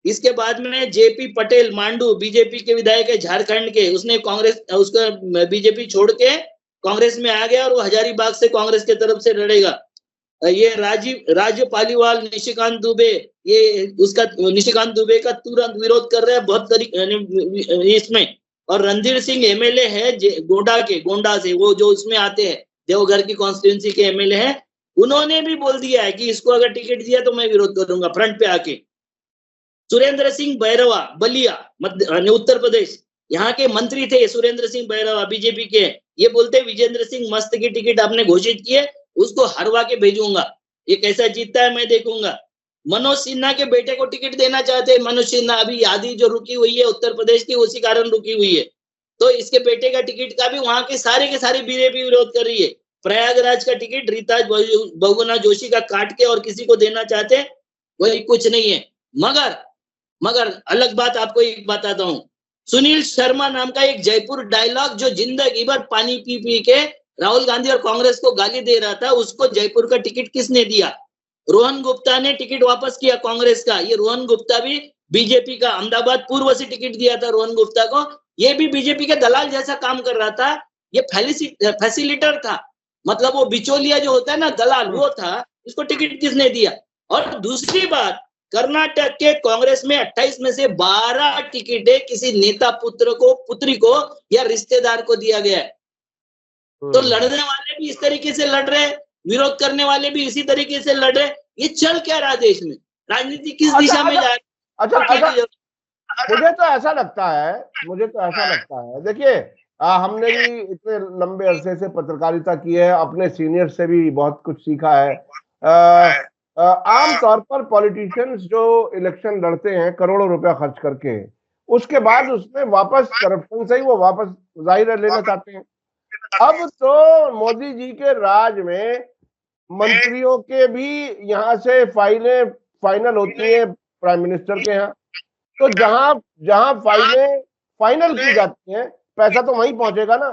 इसके बाद में जेपी पटेल मांडू बीजेपी के विधायक है झारखंड के, उसने उसका बीजेपी छोड़ के कांग्रेस में आ गया और वो हजारीबाग से कांग्रेस के तरफ से लड़ेगा। ये राजीव पालीवाल, निशिकांत दुबे, ये उसका निशिकांत दुबे का तुरंत विरोध कर रहे हैं बहुत तरीके इसमें। और रणधीर सिंह एमएलए है गोंडा से, वो जो उसमें आते हैं देवघर की कॉन्स्टिट्यूंसी के एमएलए हैं, उन्होंने भी बोल दिया है कि इसको अगर टिकट दिया तो मैं विरोध करूंगा फ्रंट पे आके। सुरेंद्र सिंह बैरवा बलिया उत्तर प्रदेश, यहाँ के मंत्री थे सुरेंद्र सिंह बैरवा बीजेपी के, ये बोलते विजेंद्र सिंह मस्त की टिकट आपने घोषित की है, उसको हरवा के भेजूंगा, ये कैसा जीतता है मैं देखूंगा। मनोज सिन्हा के बेटे को टिकट देना चाहते हैं। मनोज सिन्हा अभी यादी जो रुकी हुई है उत्तर प्रदेश की, उसी कारण रुकी हुई है, तो इसके बेटे का टिकट का भी वहां के सारे बीजेपी विरोध कर रही है। प्रयागराज का टिकट रीता बहुगुणा जोशी का काट के और किसी को देना चाहते हैं, वही कुछ नहीं है। मगर अलग बात, आपको एक बताता हूँ, सुनील शर्मा नाम का एक जयपुर डायलॉग जो जिंदगी भर पानी पी पी के राहुल गांधी और कांग्रेस को गाली दे रहा था, उसको जयपुर का टिकट किसने दिया? रोहन गुप्ता ने टिकट वापस किया कांग्रेस का। ये रोहन गुप्ता भी बीजेपी का, अहमदाबाद पूर्व से टिकट दिया था रोहन गुप्ता को, ये भी बीजेपी के दलाल जैसा काम कर रहा था। ये फैसिलिटर था, मतलब वो बिचौलिया जो होता है ना, दलाल, वो था। इसको टिकट किसने दिया? और दूसरी बात, कर्नाटक के कांग्रेस में 28 में से 12 टिकटें किसी नेता पुत्री को या रिश्तेदार को दिया गया है। तो लड़ने वाले भी इस तरीके से लड़ रहे, विरोध करने वाले भी इसी तरीके से लड़ रहे। ये चल क्या रहा देश में? राजनीति किस दिशा में जा रही है? अच्छा, मुझे तो ऐसा लगता है, देखिए हमने भी इतने लंबे अरसे से पत्रकारिता की है, अपने सीनियर से भी बहुत कुछ सीखा है। आमतौर पर पॉलिटिशियंस जो इलेक्शन लड़ते हैं करोड़ों रुपया खर्च करके, उसके बाद उसमें वापस करप्शन से ही वो वापस जाहिर लेना चाहते हैं। अब तो मोदी जी के राज में मंत्रियों के भी यहाँ से फाइलें फाइनल होती है प्राइम मिनिस्टर के यहाँ, तो जहां फाइलें फाइनल की जाती हैं, पैसा तो वहीं पहुंचेगा ना।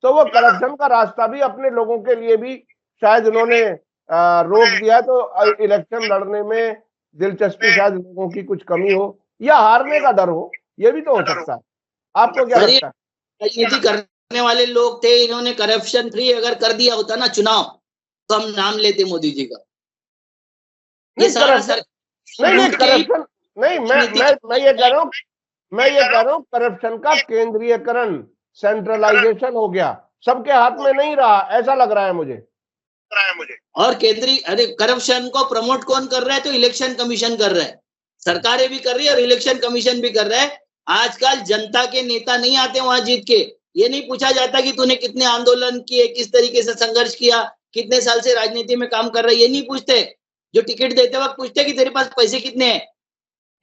तो वो करप्शन का रास्ता भी अपने लोगों के लिए भी शायद उन्होंने रोक दिया, तो इलेक्शन लड़ने में दिलचस्पी शायद लोगों की कुछ कमी हो या हारने का डर हो, ये भी तो हो सकता है। आपको क्या लगता है? राजनीति करने वाले लोग थे, इन्होंने करप्शन फ्री अगर कर दिया होता ना चुनाव, तो हम नाम लेते मोदी जी का। ये सारा नहीं करप्शन नहीं, मैं ये कह रहा हूँ करप्शन का केंद्रीयकरण, सेंट्रलाइजेशन हो गया, सबके हाथ में नहीं रहा, ऐसा लग रहा है मुझे। और करप्शन को प्रमोट कौन कर रहा है? तो इलेक्शन कमीशन कर रहा है, सरकारें भी कर रही है और इलेक्शन कमीशन भी कर रहा है। आजकल जनता के नेता नहीं आते वहां जीत के, ये नहीं पूछा जाता कि तूने कितने आंदोलन किए, किस तरीके से संघर्ष किया, कितने साल से राजनीति में काम कर रहा है, ये नहीं पूछते। जो टिकट देते वक्त पूछते कि तेरे पास पैसे कितने हैं,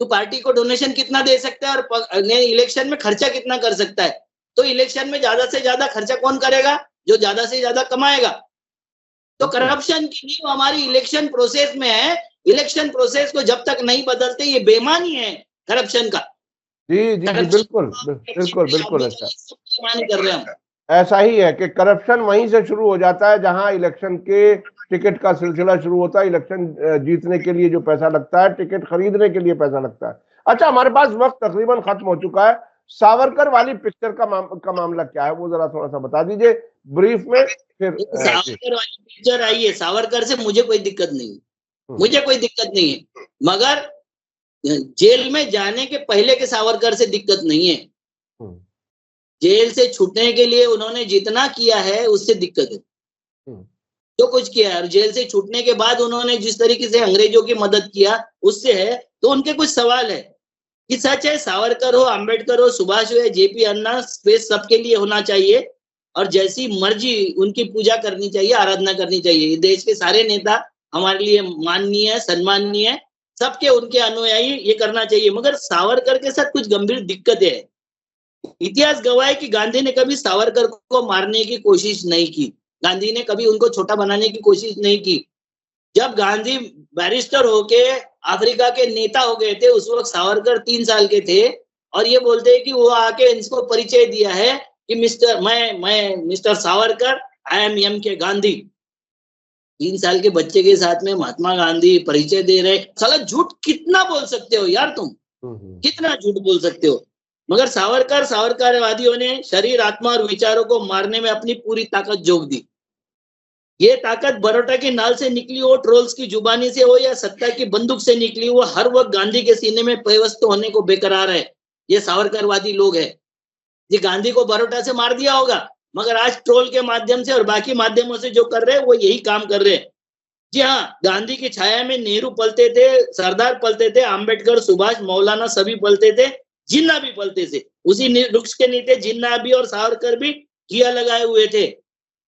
तू पार्टी को डोनेशन कितना दे सकता है और इलेक्शन में खर्चा कितना कर सकता है। तो इलेक्शन में ज्यादा से ज्यादा खर्चा कौन करेगा? जो ज्यादा से ज्यादा कमाएगा। तो करप्शन की नींव हमारी इलेक्शन प्रोसेस में है। इलेक्शन प्रोसेस को जब तक नहीं बदलते, ये बेईमानी है करप्शन का। जी बिल्कुल ऐसा बेईमानी कर रहे हैं हम। ऐसा ही है कि करप्शन वहीं से शुरू हो जाता है जहां इलेक्शन के टिकट का सिलसिला शुरू होता है। इलेक्शन जीतने के लिए जो पैसा लगता है, टिकट खरीदने के लिए पैसा लगता है। अच्छा, हमारे पास वक्त तकरीबन खत्म हो चुका है, सावरकर वाली पिक्चर का मामला क्या है, वो जरा थोड़ा सा बता दीजिए ब्रीफ में। फिर सावरकर वाली पिक्चर आई है, सावरकर से मुझे कोई दिक्कत नहीं है, मुझे कोई दिक्कत नहीं है, मगर जेल में जाने के पहले के सावरकर से दिक्कत नहीं है। जेल से छूटने के लिए उन्होंने जितना किया है उससे दिक्कत है, जो कुछ किया है। और जेल से छूटने के बाद उन्होंने जिस तरीके से अंग्रेजों की मदद किया उससे है। तो उनके कुछ सवाल है कि सच है, सावरकर हो, अंबेडकर हो, सुभाष हो या जेपी अन्ना, स्पेस सबके लिए होना चाहिए और जैसी मर्जी उनकी पूजा करनी चाहिए, आराधना करनी चाहिए। देश के सारे नेता हमारे लिए माननीय है, सम्माननीय है, सबके उनके अनुयायी ये करना चाहिए। मगर सावरकर के साथ कुछ गंभीर दिक्कतें हैं। इतिहास गवाह है कि गांधी ने कभी सावरकर को मारने की कोशिश नहीं की, गांधी ने कभी उनको छोटा बनाने की कोशिश नहीं की। जब गांधी बैरिस्टर होके अफ्रीका के नेता हो गए थे, उस वक्त सावरकर 3 साल के थे और ये बोलते हैं कि वो आके इसको परिचय दिया है कि मैं mister Savarkar, I am M K Gandhi. 3 साल के बच्चे के साथ में महात्मा गांधी परिचय दे रहे। साला झूठ कितना बोल सकते हो यार तुम, कितना झूठ बोल सकते हो। मगर सावरकरवादियों ने शरीर, आत्मा और विचारों को मारने में अपनी पूरी ताकत झोंक दी। ये ताकत बरोटा की नाल से निकली हो, ट्रोल्स की जुबानी से हो या सत्ता की बंदूक से निकली हो, हर वक्त गांधी के सीने में पेवस्त होने को बेकरार है। ये सावरकरवादी लोग हैं। ये गांधी को बरोटा से मार दिया होगा, मगर आज ट्रोल के माध्यम से और बाकी माध्यमों से जो कर रहे हैं वो यही काम कर रहे हैं। जी हाँ, गांधी की छाया में नेहरू पलते थे, सरदार पलते थे, अंबेडकर, सुभाष, मौलाना सभी पलते थे, जिन्ना भी पलते थे। उसी वृक्ष के नीचे जिन्ना भी और सावरकर भी किया लगाए हुए थे।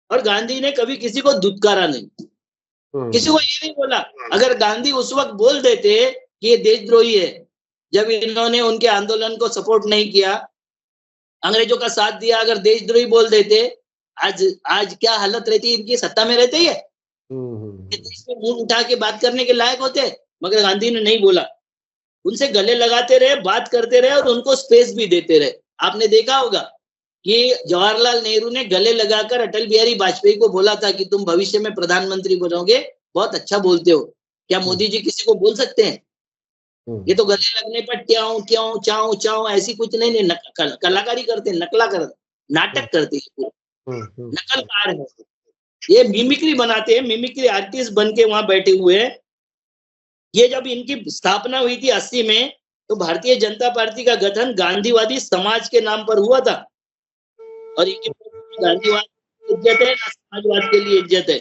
और गांधी ने कभी किसी को दुत्कारा नहीं, किसी को ये नहीं बोला। अगर गांधी उस वक्त बोल देते कि ये देशद्रोही है, जब इन्होंने उनके आंदोलन को सपोर्ट नहीं किया, अंग्रेजों का साथ दिया, अगर देशद्रोही बोल देते, आज क्या हालत रहती, इनकी सत्ता में रहते ही है, देश में मुंह उठा के बात करने के लायक होते। मगर गांधी ने नहीं बोला, उनसे गले लगाते रहे, बात करते रहे और उनको स्पेस भी देते रहे। आपने देखा होगा कि जवाहरलाल नेहरू ने गले लगाकर अटल बिहारी वाजपेयी को बोला था कि तुम भविष्य में प्रधानमंत्री बनोगे, बहुत अच्छा बोलते हो। क्या मोदी जी किसी को बोल सकते हैं? ये तो गले लगने पर ट्याऊ ट्याऊ चाऊ चाऊ ऐसी कुछ नहीं, कलाकारी करते, नकला कर, नाटक करते हैं, नकलकार है ये, मिमिक्री बनाते हैं, मिमिक्री आर्टिस्ट बन के वहां बैठे हुए हैं। ये जब इनकी स्थापना हुई थी 80 में, तो भारतीय जनता पार्टी का गठन गांधीवादी समाज के नाम पर हुआ था। और इनकी गांधीवाद की इज्जत है ना समाजवाद के लिए इज्जत है।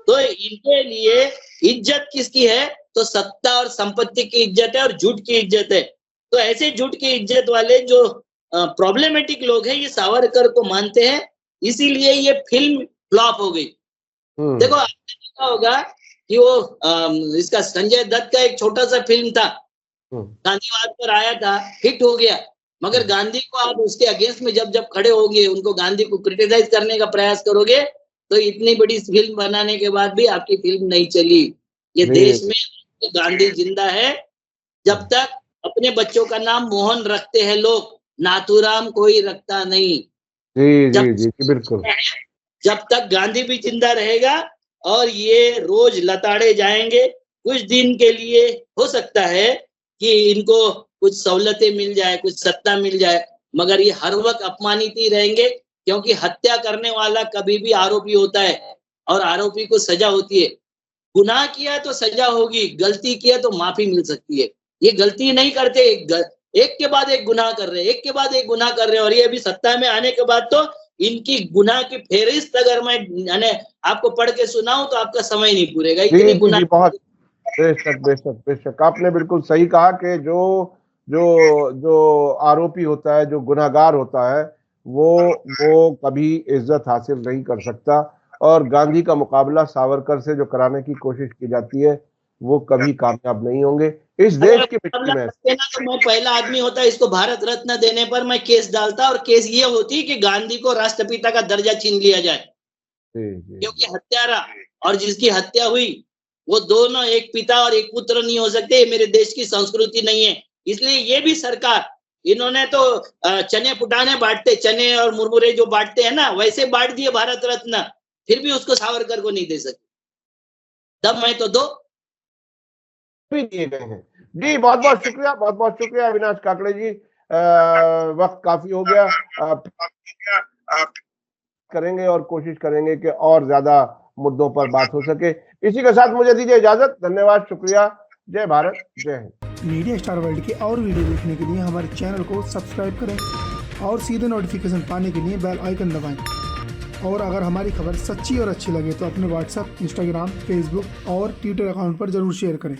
तो इनके लिए इज्जत किसकी है? तो सत्ता और संपत्ति की इज्जत है और झूठ की इज्जत है। तो ऐसे झूठ की इज्जत वाले जो प्रॉब्लमेटिक लोग हैं, ये सावरकर को मानते हैं, इसीलिए ये फिल्म फ्लॉप हो गई। देखो आपने देखा होगा कि वो इसका संजय दत्त का एक छोटा सा फिल्म था, गांधीवाद पर आया था, हिट हो गया। मगर गांधी को आप उसके अगेंस्ट में जब खड़े होगे, उनको गांधी को क्रिटिसाइज करने का प्रयास करोगे, तो इतनी बड़ी फिल्म बनाने के बाद भी आपकी फिल्म नहीं चली। ये देश में गांधी जिंदा है। जब तक अपने बच्चों का नाम मोहन रखते हैं लोग, नाथूराम कोई रखता नहीं। जी बिल्कुल। जब तक गांधी भी जिंदा रहेगा और ये रोज लताड़े जाएंगे। कुछ दिन के लिए हो सकता है कि इनको कुछ सहूलतें मिल जाए, कुछ सत्ता मिल जाए, मगर ये हर वक्त अपमानित ही रहेंगे, क्योंकि हत्या करने वाला कभी भी आरोपी होता है और आरोपी को सजा होती है। गुनाह किया तो सजा होगी, गलती किया तो माफी मिल सकती है। ये गलती नहीं करते, एक के बाद एक गुनाह कर रहे हैं, एक के बाद एक गुनाह कर रहे हैं। और ये अभी सत्ता में आने के बाद तो इनकी गुनाह की फेहरिस्त अगर मैं आपको पढ़ के सुनाऊं तो आपका समय नहीं पूरेगा, इतनी गुनाह। बहुत बेशक आपने बिल्कुल सही कहा कि जो आरोपी होता है, जो गुनाहगार होता है, वो कभी इज्जत हासिल नहीं कर सकता। और गांधी का मुकाबला सावरकर से जो कराने की कोशिश की जाती है, वो कभी कामयाब नहीं होंगे इस देश की मिट्टी में। तो मैं पहला आदमी होता इसको भारत रत्न देने पर मैं केस डालता, और केस ये होती कि गांधी को राष्ट्रपिता का दर्जा छीन लिया जाए, क्योंकि हत्यारा और जिसकी हत्या हुई वो दोनों एक पिता और एक पुत्र नहीं हो सकते। ये मेरे देश की संस्कृति नहीं है। इसलिए ये भी सरकार, इन्होंने तो चने पुटाने बांटते, चने और मुरमुरे जो बांटते हैं ना, वैसे बांट दिए भारत रत्न, फिर भी उसको सावरकर को नहीं दे सकते। दम है तो दो भी दिए गए हैं। जी बहुत बहुत शुक्रिया अविनाश काकड़े जी। वक्त काफी हो गया, करेंगे और कोशिश करेंगे कि और ज्यादा मुद्दों पर बात हो सके। इसी के साथ मुझे दीजिए इजाजत। धन्यवाद, शुक्रिया। जय भारत, जय हिंद। मीडिया स्टार वर्ल्ड के और वीडियो देखने के लिए हमारे चैनल को सब्सक्राइब करें और सीधे नोटिफिकेशन पाने के लिए बेल आइकन दबाएं। और अगर हमारी खबर सच्ची और अच्छी लगे तो अपने व्हाट्सएप, इंस्टाग्राम, फेसबुक और ट्विटर अकाउंट पर जरूर शेयर करें।